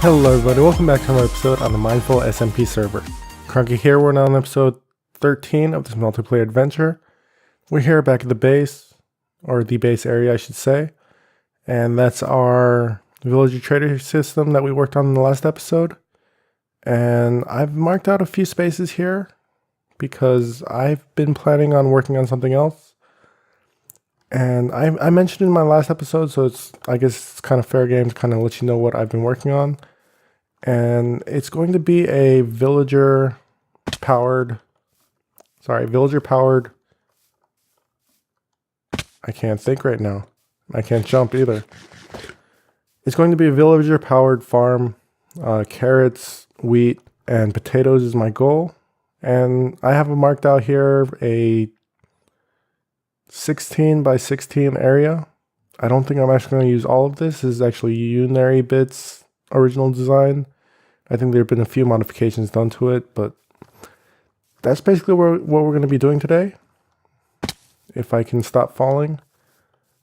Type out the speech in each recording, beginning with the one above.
Hello everybody, welcome back to another episode on the Mindful SMP server. Kruncky here, we're now on episode 13 of this multiplayer adventure. We're here back at the base, or the base area I should say, and that's our villager trader system that we worked on in the last episode. And I've marked out a few spaces here because I've been planning on working on something else. And I mentioned in my last episode, so I guess it's kind of fair game to kind of let you know what I've been working on. And it's going to be a villager powered, I can't think right now. I can't jump either. It's going to be a villager powered farm. Carrots, wheat, and potatoes is my goal. And I have marked out here a 16 by 16 area. I don't think I'm actually going to use all of this. This is actually Unary Bits original design. I think there have been a few modifications done to it, but that's basically what we're going to be doing today. If I can stop falling.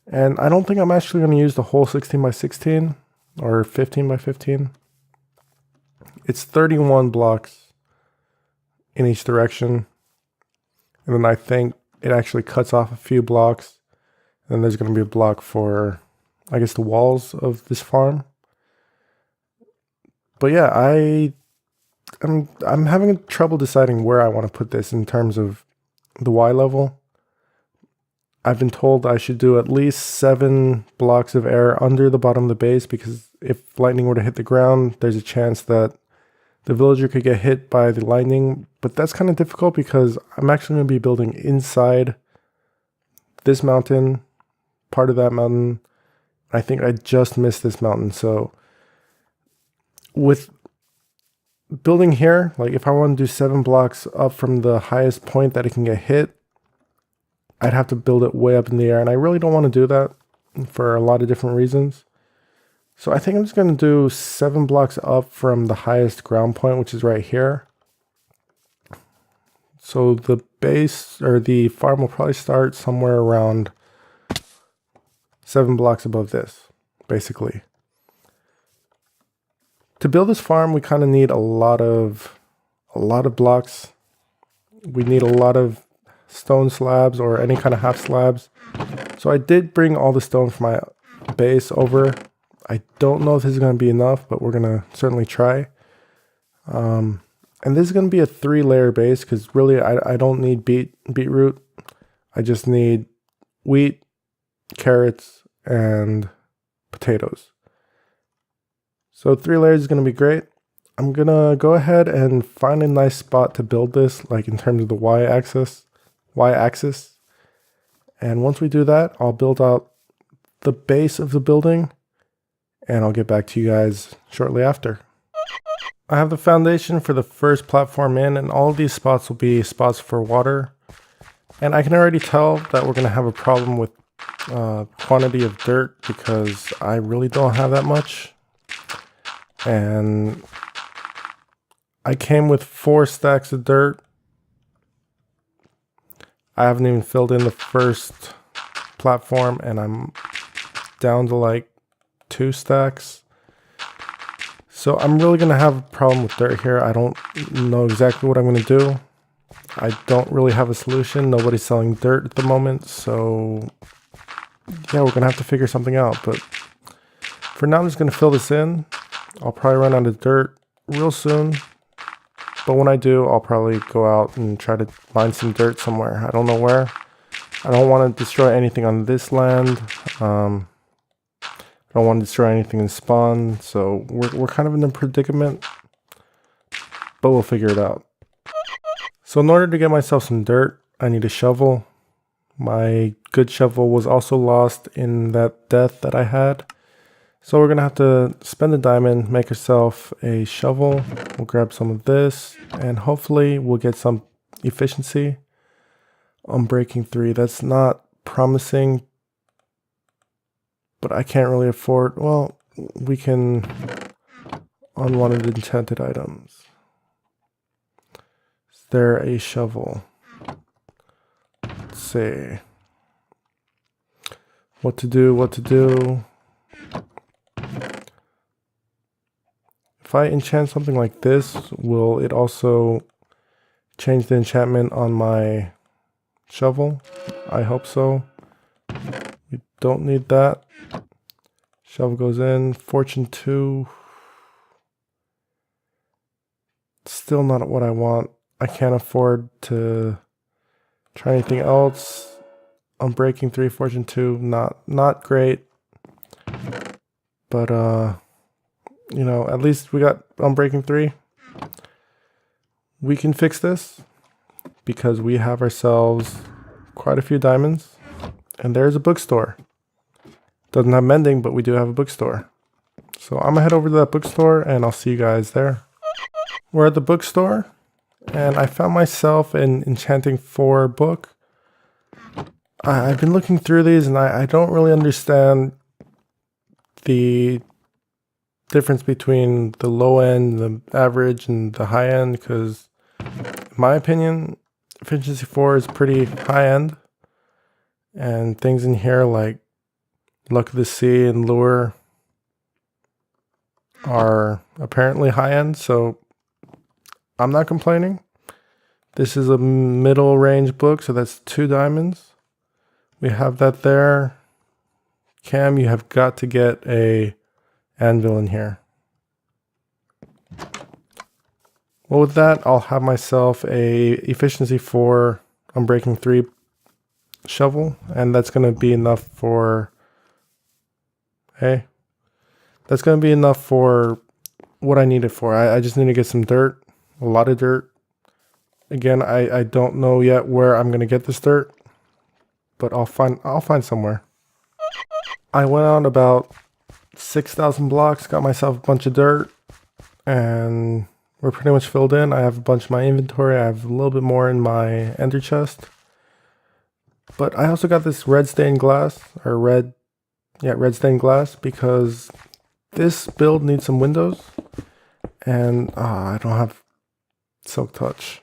And I don't think I'm actually going to use the whole 16 by 16 or 15 by 15. It's 31 blocks in each direction. And then I think it actually cuts off a few blocks. And then there's going to be a block for, I guess, the walls of this farm. But yeah, I'm having trouble deciding where I want to put this in terms of the Y level. I've been told I should do at least 7 blocks of air under the bottom of the base, because if lightning were to hit the ground, there's a chance that the villager could get hit by the lightning. But that's kind of difficult because I'm actually going to be building inside this mountain, part of that mountain. I think I just missed this mountain, so with building here, like if I want to do 7 blocks up from the highest point that it can get hit, I'd have to build it way up in the air, and I really don't want to do that for a lot of different reasons. So I think I'm just going to do 7 blocks up from the highest ground point, which is right here. So the base, or the farm, will probably start somewhere around 7 blocks above this, basically. To build this farm, we kind of need a lot of blocks. We need a lot of stone slabs or any kind of half slabs. So I did bring all the stone from my base over. I don't know if this is going to be enough, but we're going to certainly try. And this is going to be a 3-layer base because really I don't need beetroot. I just need wheat, carrots, and potatoes. So 3 layers is going to be great. I'm going to go ahead and find a nice spot to build this, like in terms of the y-axis. And once we do that, I'll build out the base of the building, and I'll get back to you guys shortly after. I have the foundation for the first platform in, and all of these spots will be spots for water. And I can already tell that we're going to have a problem with quantity of dirt because I really don't have that much. And I came with 4 stacks of dirt. I haven't even filled in the first platform, and I'm down to like 2 stacks. So I'm really going to have a problem with dirt here. I don't know exactly what I'm going to do. I don't really have a solution. Nobody's selling dirt at the moment, so yeah, we're going to have to figure something out. But for now, I'm just going to fill this in. I'll probably run out of dirt real soon. But when I do, I'll probably go out and try to find some dirt somewhere. I don't know where. I don't want to destroy anything on this land. I don't want to destroy anything in spawn. So we're kind of in a predicament. But we'll figure it out. So in order to get myself some dirt, I need a shovel. My good shovel was also lost in that death that I had. So we're going to have to spend a diamond, make ourselves a shovel. We'll grab some of this, and hopefully we'll get some efficiency on breaking 3. That's not promising, but I can't really afford, well, we can unwanted enchanted items. Is there a shovel? Let's see. What to do. If I enchant something like this, will it also change the enchantment on my shovel? I hope so. We don't need that. Shovel goes in. Fortune 2. Still not what I want. I can't afford to try anything else. Unbreaking 3, Fortune 2, not great. But you know, at least we got Unbreaking 3. We can fix this because we have ourselves quite a few diamonds. And there's a bookstore. Doesn't have mending, but we do have a bookstore. So I'm gonna head over to that bookstore and I'll see you guys there. We're at the bookstore and I found myself an Enchanting 4 book. I've been looking through these and I don't really understand the difference between the low end, the average, and the high end, because in my opinion, Efficiency 4 is pretty high end. And things in here like Luck of the Sea and Lure are apparently high end, so I'm not complaining. This is a middle range book, so that's 2 diamonds. We have that there. Cam, you have got to get a anvil in here. Well, with that, I'll have myself a Efficiency 4 Unbreaking 3 shovel, and that's going to be enough for... Hey, that's going to be enough for what I need it for. I just need to get some dirt, a lot of dirt. Again, I don't know yet where I'm going to get this dirt, but I'll find somewhere. I went on about 6,000 blocks, got myself a bunch of dirt, and we're pretty much filled in. I have a bunch in my inventory. I have a little bit more in my ender chest. But I also got this red stained glass, or red stained glass, because this build needs some windows, and I don't have Silk Touch.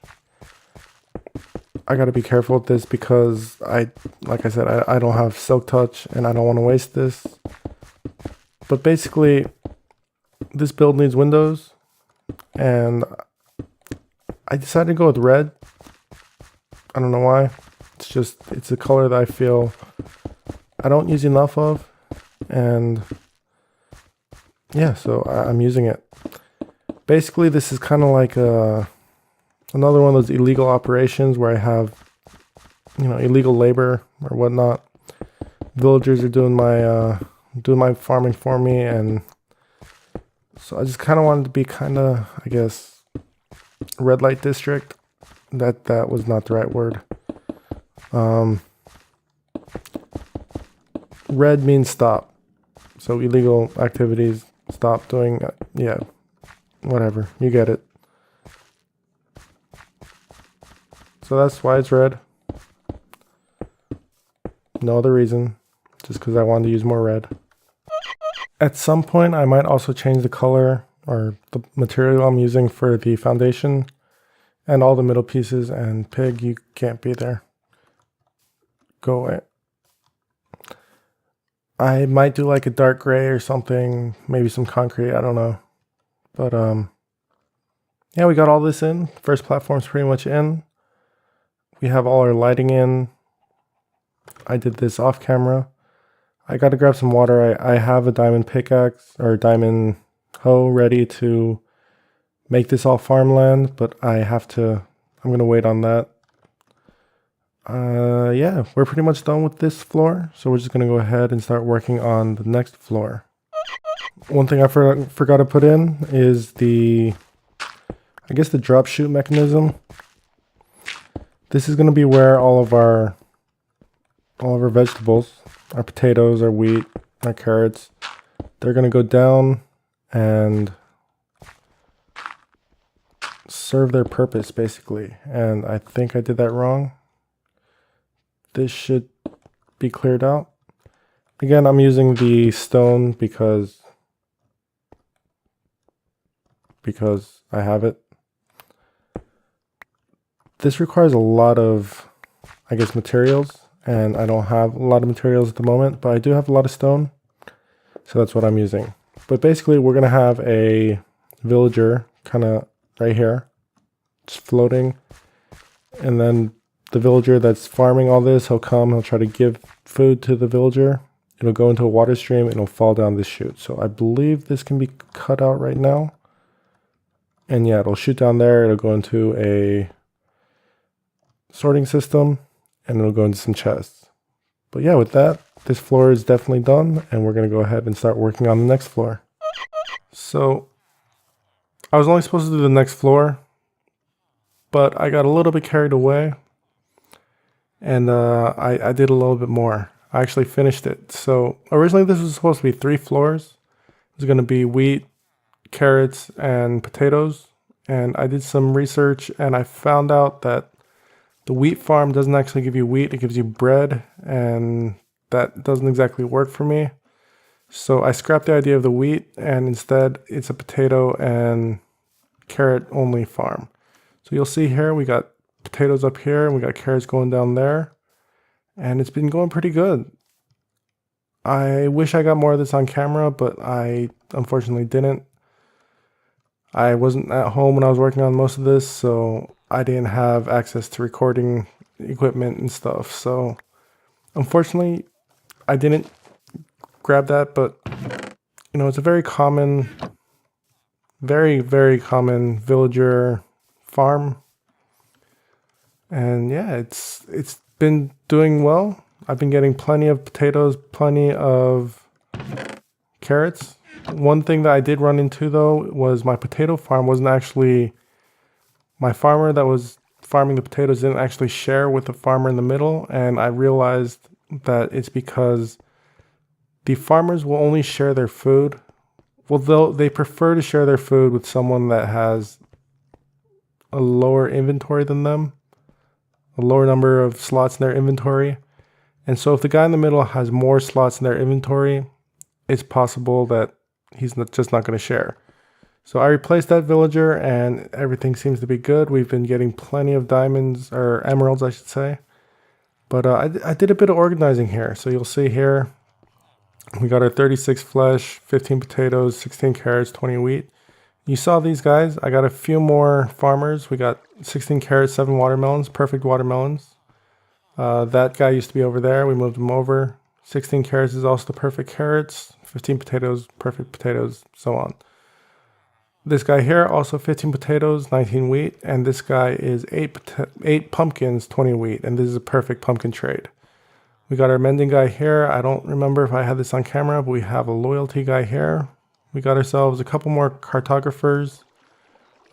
I gotta be careful with this because like I said, I don't have Silk Touch and I don't want to waste this. But basically, this build needs windows, and I decided to go with red. I don't know why. It's a color that I feel I don't use enough of, and yeah, so I'm using it. Basically, this is kind of like another one of those illegal operations where I have, you know, illegal labor or whatnot. Villagers are doing my farming for me, and so I just kind of wanted to be kind of, I guess, red light district. That was not the right word. Red means stop. So illegal activities, stop doing, yeah, whatever, you get it. So that's why it's red. No other reason, just because I wanted to use more red. At some point, I might also change the color or the material I'm using for the foundation and all the middle pieces, and Pig, you can't be there. Go away. I might do like a dark gray or something, maybe some concrete, I don't know. But yeah, we got all this in. First platform's pretty much in. We have all our lighting in. I did this off camera. I got to grab some water. I have a diamond pickaxe or diamond hoe ready to make this all farmland, but I'm going to wait on that. Yeah, we're pretty much done with this floor, so we're just going to go ahead and start working on the next floor. One thing I forgot to put in is I guess the drop chute mechanism. This is going to be where all of our vegetables, our potatoes, our wheat, our carrots, they're going to go down and serve their purpose, basically. And I think I did that wrong. This should be cleared out. Again, I'm using the stone because I have it. This requires a lot of, I guess, materials, and I don't have a lot of materials at the moment, but I do have a lot of stone, so that's what I'm using. But basically, we're going to have a villager kind of right here, just floating. And then the villager that's farming all this, he'll try to give food to the villager. It'll go into a water stream and it'll fall down this chute. So I believe this can be cut out right now. And yeah, it'll shoot down there. It'll go into a sorting system and it'll go into some chests. But yeah, with that, this floor is definitely done. And we're going to go ahead and start working on the next floor. So I was only supposed to do the next floor, but I got a little bit carried away. And I did a little bit more. I actually finished it. So originally this was supposed to be 3 floors. It was going to be wheat, carrots, and potatoes. And I did some research and I found out that the wheat farm doesn't actually give you wheat, it gives you bread, and that doesn't exactly work for me. So I scrapped the idea of the wheat and instead it's a potato and carrot only farm. So you'll see here we got potatoes up here and we got carrots going down there. And it's been going pretty good. I wish I got more of this on camera, but I unfortunately didn't. I wasn't at home when I was working on most of this, so I didn't have access to recording equipment and stuff. So unfortunately, I didn't grab that, but you know, it's a very common, very common villager farm. And yeah, it's been doing well. I've been getting plenty of potatoes, plenty of carrots. One thing that I did run into though was my potato farm wasn't actually, my farmer that was farming the potatoes didn't actually share with the farmer in the middle, and I realized that it's because the farmers will only share their food. Well, they prefer to share their food with someone that has a lower inventory than them, a lower number of slots in their inventory. And so if the guy in the middle has more slots in their inventory, it's possible that he's just not going to share. So I replaced that villager and everything seems to be good. We've been getting plenty of diamonds, or emeralds I should say. But I did a bit of organizing here. So you'll see here, we got our 36 flesh, 15 potatoes, 16 carrots, 20 wheat. You saw these guys. I got a few more farmers. We got 16 carrots, 7 watermelons, perfect watermelons. That guy used to be over there. We moved him over. 16 carrots is also the perfect carrots. 15 potatoes, perfect potatoes, so on. This guy here, also 15 potatoes, 19 wheat. And this guy is 8 pumpkins, 20 wheat. And this is a perfect pumpkin trade. We got our mending guy here. I don't remember if I had this on camera, but we have a loyalty guy here. We got ourselves a couple more cartographers.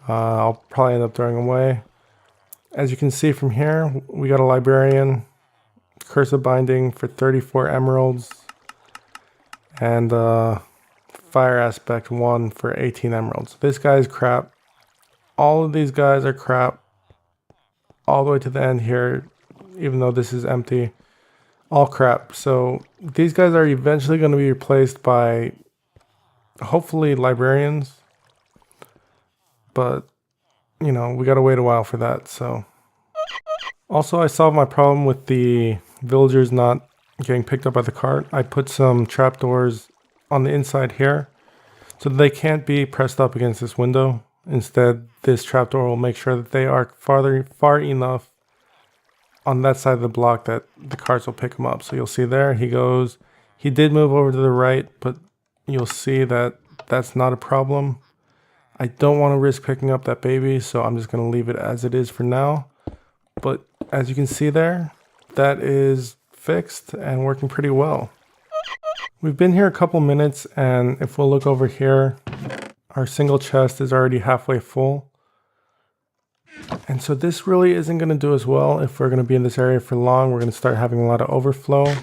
I'll probably end up throwing away. As you can see from here, we got a librarian, cursive binding for 34 emeralds, and fire aspect 1 for 18 emeralds. This guy's crap. All of these guys are crap. All the way to the end here, even though this is empty. All crap. So these guys are eventually going to be replaced by hopefully librarians, but you know, we gotta wait a while for that. So also I solved my problem with the villagers not getting picked up by the cart. I put some trapdoors on the inside here so they can't be pressed up against this window. Instead, this trapdoor will make sure that they are far enough on that side of the block that the carts will pick them up. So you'll see there he goes. He did move over to the right, but you'll see that that's not a problem. I don't want to risk picking up that baby, so I'm just going to leave it as it is for now. But as you can see there, that is fixed and working pretty well. We've been here a couple minutes, and if we'll look over here, our single chest is already halfway full. And so this really isn't going to do as well if we're going to be in this area for long. We're going to start having a lot of overflow.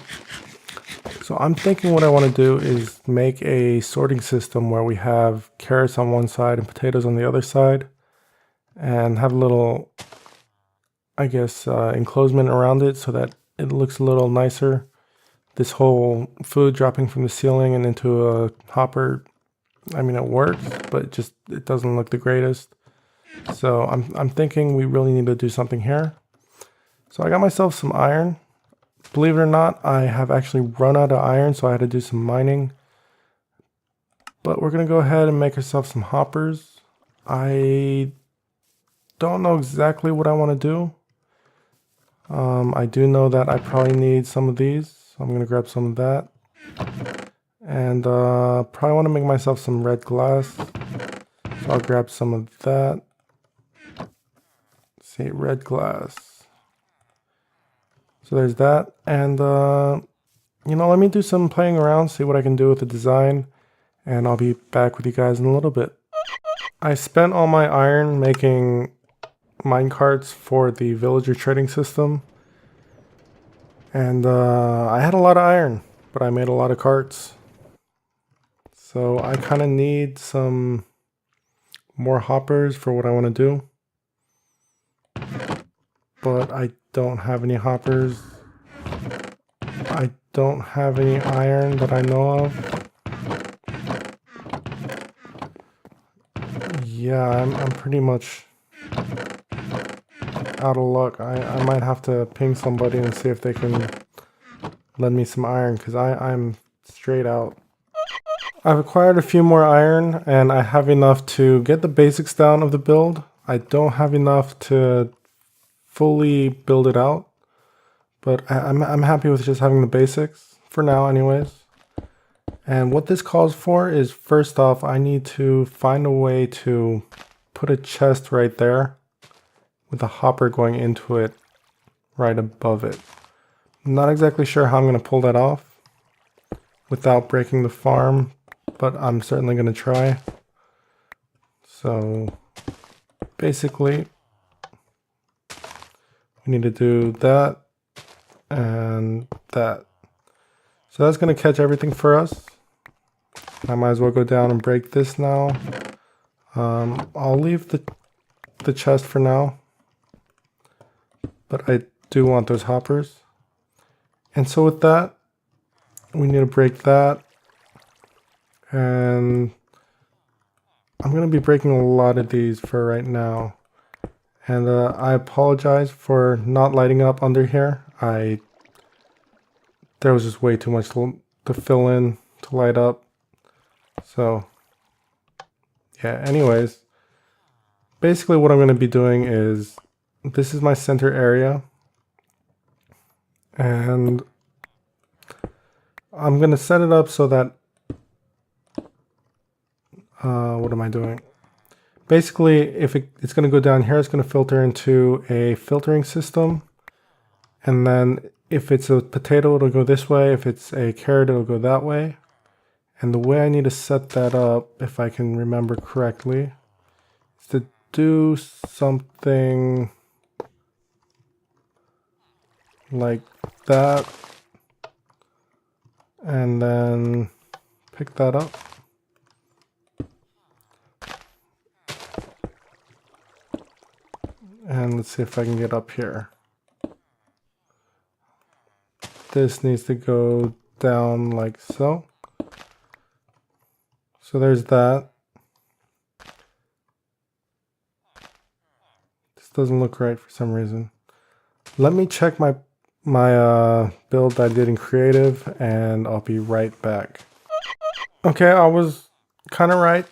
So I'm thinking what I want to do is make a sorting system where we have carrots on one side and potatoes on the other side, and have a little, I guess, enclosement around it so that it looks a little nicer. This whole food dropping from the ceiling and into a hopper, I mean, it works, but it doesn't look the greatest. So I'm thinking we really need to do something here. So I got myself some iron. Believe it or not, I have actually run out of iron, so I had to do some mining. But we're going to go ahead and make ourselves some hoppers. I don't know exactly what I want to do. I do know that I probably need some of these, so I'm going to grab some of that. And probably want to make myself some red glass, so I'll grab some of that. Let's see, red glass. So there's that, and you know, let me do some playing around, see what I can do with the design, and I'll be back with you guys in a little bit. I spent all my iron making minecarts for the villager trading system, and I had a lot of iron, but I made a lot of carts. So I kind of need some more hoppers for what I want to do, but I don't have any hoppers. I don't have any iron that I know of. Yeah, I'm pretty much out of luck. I might have to ping somebody and see if they can lend me some iron, because I'm straight out. I've acquired a few more iron and I have enough to get the basics down of the build. I don't have enough to fully build it out, but I'm happy with just having the basics for now anyways. And what this calls for is, first off, I need to find a way to put a chest right there with a hopper going into it right above it. I'm not exactly sure how I'm going to pull that off without breaking the farm, but I'm certainly going to try. So basically, we need to do that and that. So that's going to catch everything for us. I might as well go down and break this now. I'll leave the chest for now, but I do want those hoppers. And so with that, we need to break that. And I'm going to be breaking a lot of these for right now. And I apologize for not lighting up under here. There was just way too much to fill in to light up. So yeah, anyways, basically what I'm going to be doing is, this is my center area, and I'm going to set it up so that, what am I doing? Basically, if it's going to go down here, it's going to filter into a filtering system, and then if it's a potato, it'll go this way. If it's a carrot, it'll go that way. And the way I need to set that up, if I can remember correctly, is to do something like that, and then pick that up. And let's see if I can get up here. This needs to go down like so. So there's that. This doesn't look right for some reason. Let me check my build I did in creative, and I'll be right back. Okay, I was kind of right,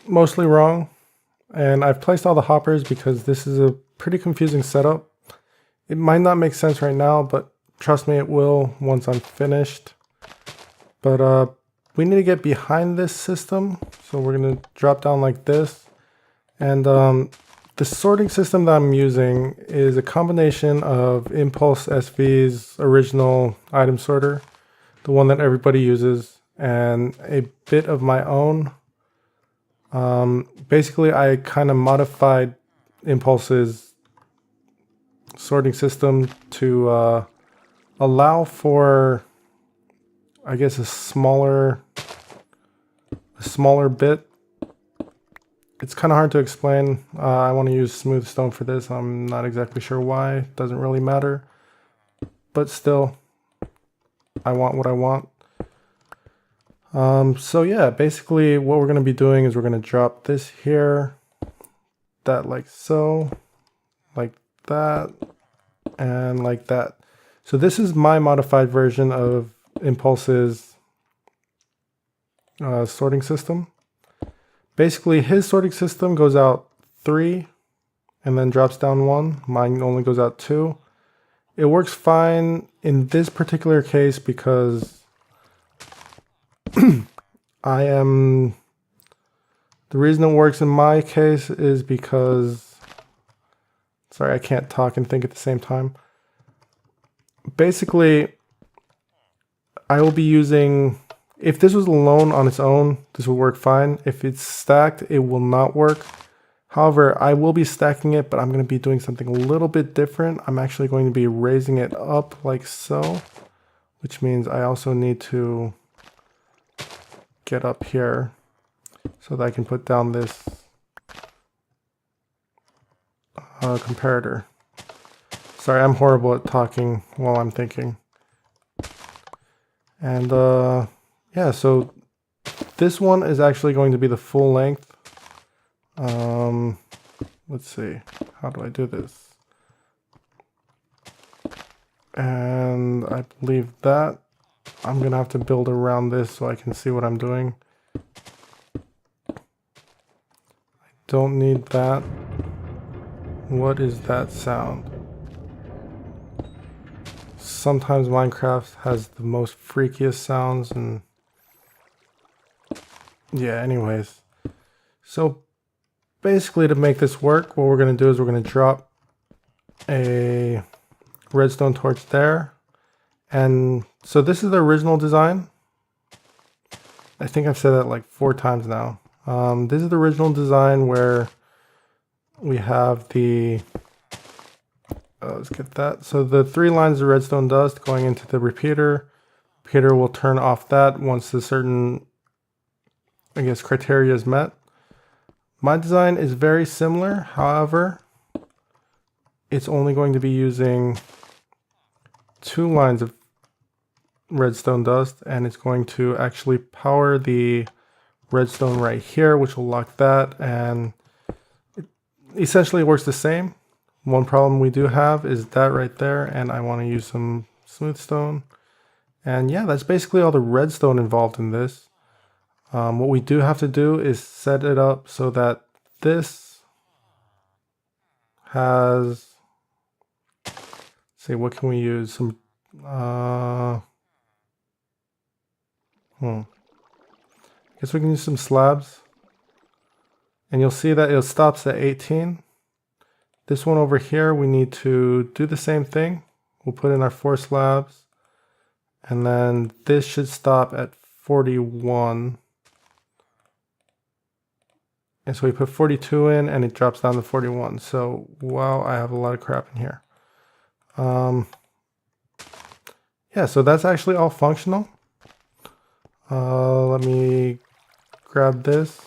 mostly wrong. And I've placed all the hoppers because this is a pretty confusing setup. It might not make sense right now, but trust me, it will once I'm finished. But we need to get behind this system. So we're going to drop down like this. And the sorting system that I'm using is a combination of Impulse SV's original item sorter, the one that everybody uses, and a bit of my own. Basically, I kind of modified Impulse's sorting system to allow for, I guess, a smaller bit. It's kind of hard to explain. I want to use smooth stone for this. I'm not exactly sure why. It doesn't really matter. But still, I want what I want. So yeah, basically what we're going to be doing is we're going to drop this here, that like so, like that, and like that. So this is my modified version of Impulse's sorting system. Basically, his sorting system goes out 3 and then drops down 1. Mine only goes out 2. It works fine in this particular case because the reason it works in my case is because, sorry, I can't talk and think at the same time. Basically, I will be using, if this was alone on its own, this will work fine. If it's stacked, it will not work. However, I will be stacking it, but I'm going to be doing something a little bit different. I'm actually going to be raising it up like so, which means I also need to get up here so that I can put down this comparator. Sorry, I'm horrible at talking while I'm thinking. And yeah, so this one is actually going to be the full length. Let's see, how do I do this? And I believe that I'm gonna have to build around this so I can see what I'm doing. I don't need that. What is that sound? Sometimes Minecraft has the most freakiest sounds, and yeah, anyways. So basically, to make this work, what we're going to do is we're going to drop a redstone torch there. And so this is the original design. I think I've said that like 4 times now. This is the original design where we have the, let's get that. So the 3 lines of redstone dust going into the repeater. Repeater will turn off that once a certain, I guess, criteria is met. My design is very similar, however, it's only going to be using 2 lines of redstone dust, and it's going to actually power the redstone right here, which will lock that, and it essentially works the same. One problem we do have is that right there, and I want to use some smooth stone. And yeah, that's basically all the redstone involved in this. What we do have to do is set it up so that this has, say, what can we use? Some, I guess we can use some slabs. And you'll see that it stops at 18. This one over here, we need to do the same thing. We'll put in our 4 slabs. And then this should stop at 41. And so we put 42 in and it drops down to 41. So, wow, I have a lot of crap in here. Yeah, so that's actually all functional. Let me grab this.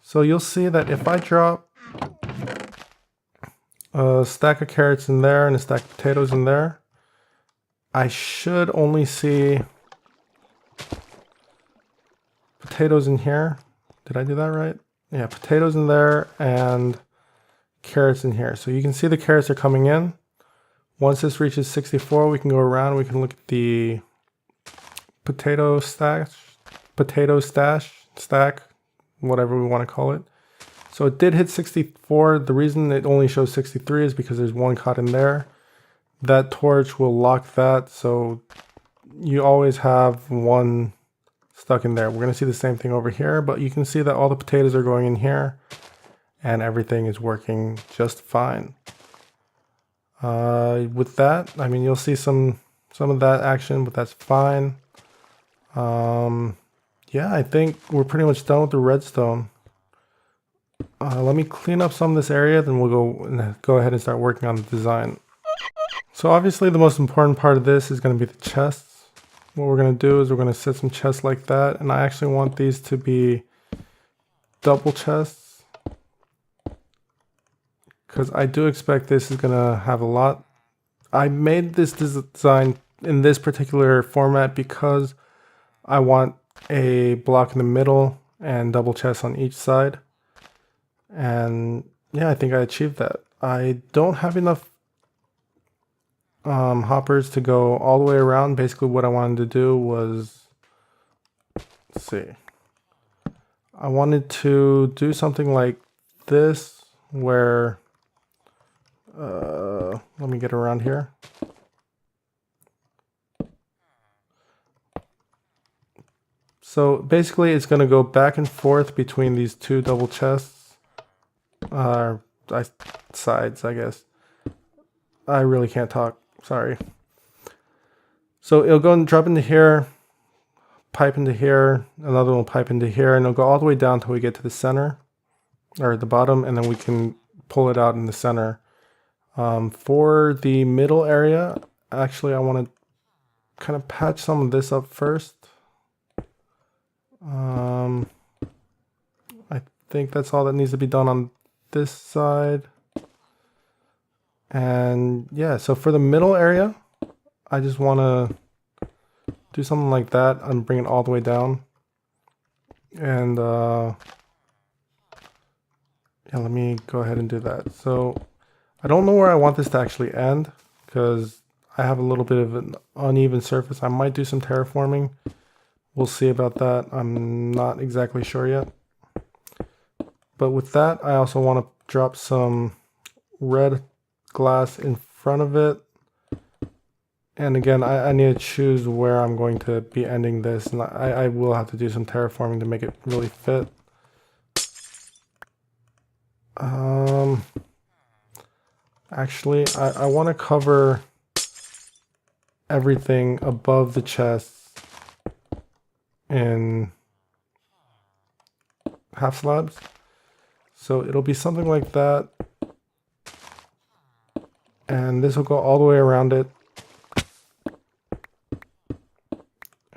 So you'll see that if I drop a stack of carrots in there and a stack of potatoes in there, I should only see potatoes in here. Did I do that right? Yeah, potatoes in there and carrots in here. So you can see the carrots are coming in. Once this reaches 64, we can go around. We can look at the potato stack, whatever we want to call it. So it did hit 64. The reason it only shows 63 is because there's 1 caught in there. That torch will lock that, so you always have 1 stuck in there. We're going to see the same thing over here, but you can see that all the potatoes are going in here and everything is working just fine. With that, I mean, you'll see some of that action, but that's fine. Yeah, I think we're pretty much done with the redstone. Let me clean up some of this area, then we'll go ahead and start working on the design. So obviously the most important part of this is going to be the chests. What we're going to do is we're going to set some chests like that, and I actually want these to be double chests, because I do expect this is going to have a lot. I made this design in this particular format because I want a block in the middle and double chests on each side. And yeah, I think I achieved that. I don't have enough hoppers to go all the way around. Basically what I wanted to do was, let's see, I wanted to do something like this where, let me get around here. So basically it's going to go back and forth between these two double chests, sides, I guess. I really can't talk, sorry. So it'll go and drop into here, pipe into here, another one will pipe into here, and it'll go all the way down until we get to the center, or the bottom, and then we can pull it out in the center. For the middle area, actually I want to kind of patch some of this up first. I think that's all that needs to be done on this side. And yeah, so for the middle area, I just want to do something like that and bring it all the way down. And yeah, let me go ahead and do that. So I don't know where I want this to actually end because I have a little bit of an uneven surface. I might do some terraforming. We'll see about that. I'm not exactly sure yet. But with that, I also want to drop some red glass in front of it. And again, I need to choose where I'm going to be ending this. And I will have to do some terraforming to make it really fit. Actually, I want to cover everything above the chests in half slabs. So it'll be something like that. And this will go all the way around it.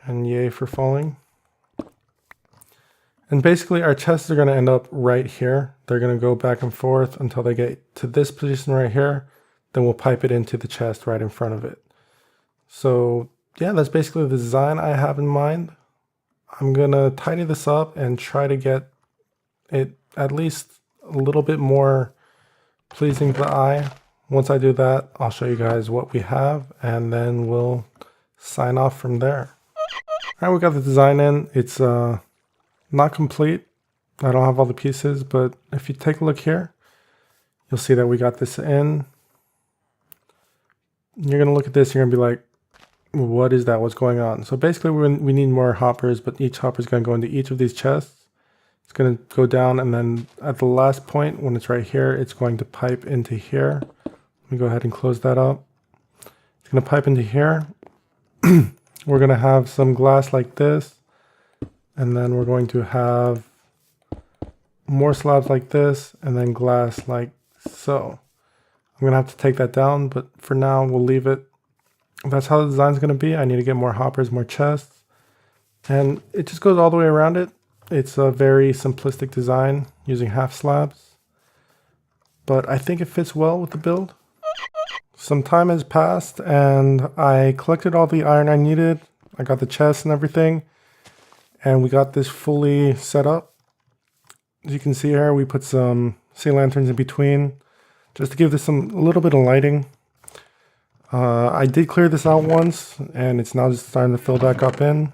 And yay for falling. And basically our chests are going to end up right here. They're going to go back and forth until they get to this position right here. Then we'll pipe it into the chest right in front of it. So yeah, that's basically the design I have in mind. I'm going to tidy this up and try to get it at least a little bit more pleasing to the eye. Once I do that, I'll show you guys what we have and then we'll sign off from there. All right, we got the design in. It's not complete. I don't have all the pieces, but if you take a look here, you'll see that we got this in. You're going to look at this, you're going to be like, what is that? What's going on? So basically we need more hoppers, but each hopper is going to go into each of these chests. It's going to go down, and then at the last point, when it's right here, it's going to pipe into here. Let me go ahead and close that up. It's going to pipe into here. We're going to have some glass like this, and then we're going to have more slabs like this, and then glass like so. I'm going to have to take that down, but for now, we'll leave it. That's how the design's going to be. I need to get more hoppers, more chests, and it just goes all the way around it. It's a very simplistic design using half slabs, but I think it fits well with the build. Some time has passed and I collected all the iron I needed. I got the chest and everything, and we got this fully set up. As you can see here, we put some sea lanterns in between just to give this a little bit of lighting. I did clear this out once and it's now just starting to fill back up in.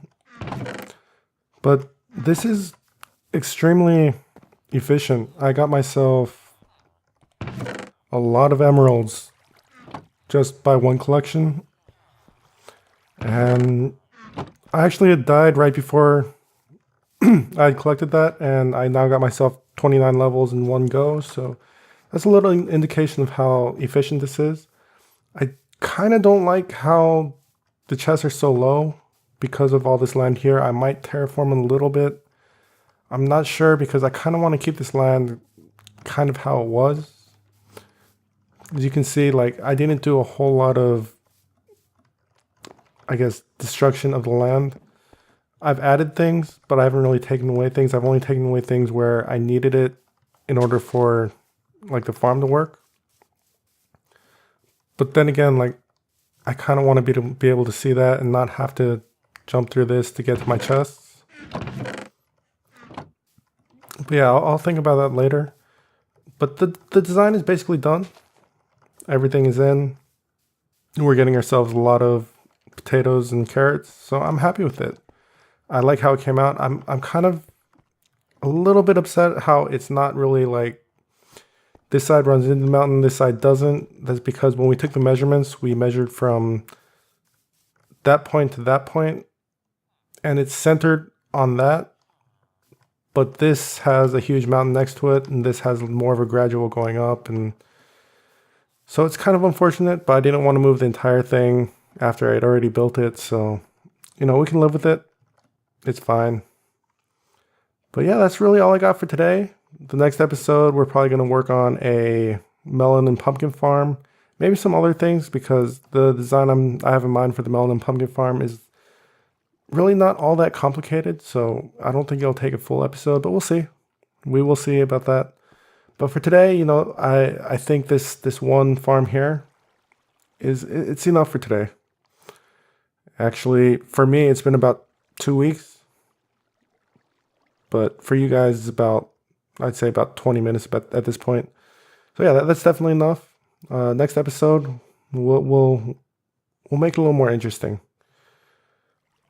But this is extremely efficient. I got myself a lot of emeralds just by one collection. And I actually had died right before I had collected that, and I now got myself 29 levels in one go. So that's a little indication of how efficient this is. I kind of don't like how the chests are so low because of all this land here. I might terraform a little bit. I'm not sure because I kind of want to keep this land kind of how it was. As you can see, like, I didn't do a whole lot of, I guess, destruction of the land. I've added things, but I haven't really taken away things. I've only taken away things where I needed it in order for, like, the farm to work. But then again, like, I kind of want to be able to see that and not have to jump through this to get to my chests. But yeah, I'll think about that later. But the design is basically done. Everything is in. We're getting ourselves a lot of potatoes and carrots, so I'm happy with it. I like how it came out. I'm kind of a little bit upset how it's not really like this side runs into the mountain, this side doesn't. That's because when we took the measurements, we measured from that point to that point, and it's centered on that. But this has a huge mountain next to it, and this has more of a gradual going up. And so it's kind of unfortunate, but I didn't want to move the entire thing after I'd already built it. So, you know, we can live with it. It's fine. But yeah, that's really all I got for today. The next episode, we're probably going to work on a melon and pumpkin farm. Maybe some other things, because the design I have in mind for the melon and pumpkin farm is really not all that complicated. So I don't think it'll take a full episode, but we'll see. We will see about that. But for today, you know, I think this one farm here it's enough for today. Actually, for me, it's been about 2 weeks. But for you guys, it's about, I'd say about 20 minutes at this point. So yeah, that's definitely enough. Next episode, we'll make it a little more interesting.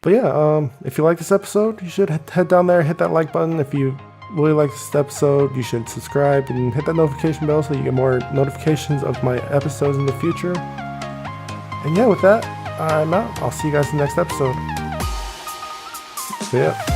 But yeah, if you like this episode, you should head down there, hit that like button. If you really like this episode, you should subscribe and hit that notification bell so you get more notifications of my episodes in the future. And yeah, with that, I'm out. I'll see you guys in the next episode. See ya.